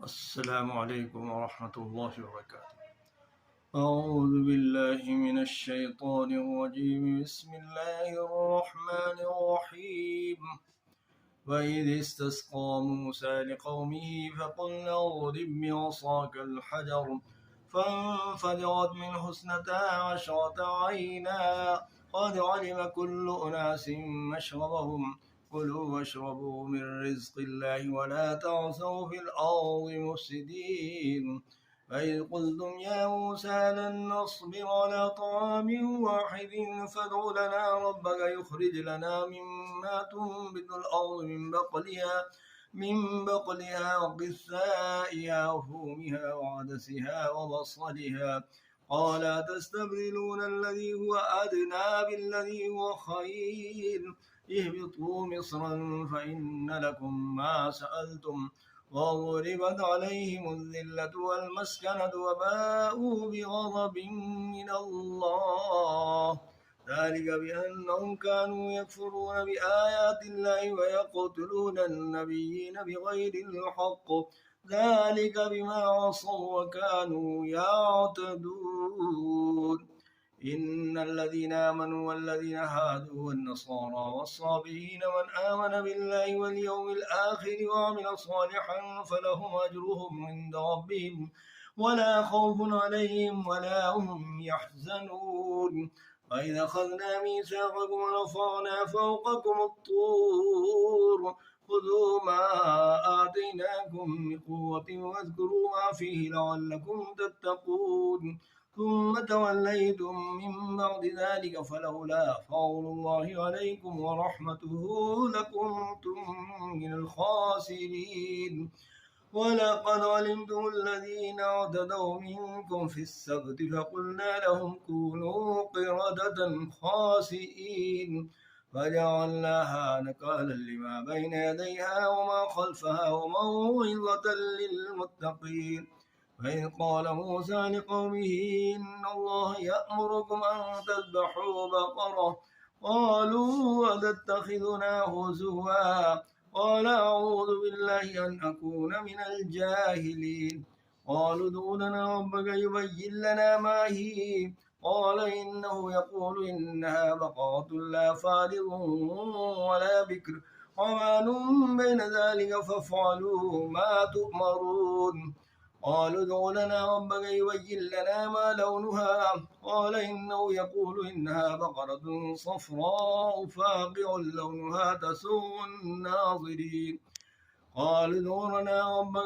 السلام عليكم ورحمة الله وبركاته. أعوذ بالله من الشيطان الرجيم. بسم الله الرحمن الرحيم. وإذ استسقى موسى لقومه فقلنا اضرب بعصاك الحجر فانفجرت منه 12 عينا قد علم كل أناس مشربهم كلوا واشربوا من رزق الله ولا تعثوا في الأرض مفسدين. فإذ قلتم يا موسى لن نصبر على طعام واحد فادع لنا ربك يخرج لنا مما تنبت الأرض من بقلها وقثائها وفومها وعدسها وبصلها قال تستبدلون الذي هو أدنى بالذي هو خير اهبطوا مصرا فإن لكم ما سألتم وضربت عليهم الذلة والمسكنة وباءوا بغضب من الله ذلك بأنهم كانوا يكفرون بآيات الله ويقتلون النبيين بغير الحق ذلك بما عصوا وكانوا يعتدون. إن الذين آمنوا والذين هادوا والنصارى والصابئين من آمن بالله واليوم الآخر وعمل صالحا فلهم أجرهم عند ربهم ولا خوف عليهم ولا هم يحزنون. وإذا أخذنا ميثاقكم ورفعنا فوقكم الطور خذوا ما آتيناكم بقوة واذكروا ما فيه لعلكم تتقون ثم توليتم من بعد ذلك فلولا فضل الله عليكم ورحمته لكنتم من الخاسرين. ولقد علمتم الذين اعتدوا منكم في السبت فقلنا لهم كونوا قردة خاسئين فجعلناها نكالا لما بين يديها وما خلفها وموعظة للمتقين. فإذ قال موسى لقومه إن الله يأمركم أن تذبحوا بقرة قالوا أتتخذنا هزوا قال أعوذ بالله أن أكون من الجاهلين. قالوا ادع لنا ربك يبين لنا ما هي قال إنه يقول إنها بقرة لا فارض ولا بكر عوان بين ذلك فافعلوا ما تؤمرون. قالوا ادع لنا ربك يبين لنا ما لونها قال إنه يقول إنها بقرة صفراء فاقع لونها تسر الناظرين. قالوا ادع لنا ربك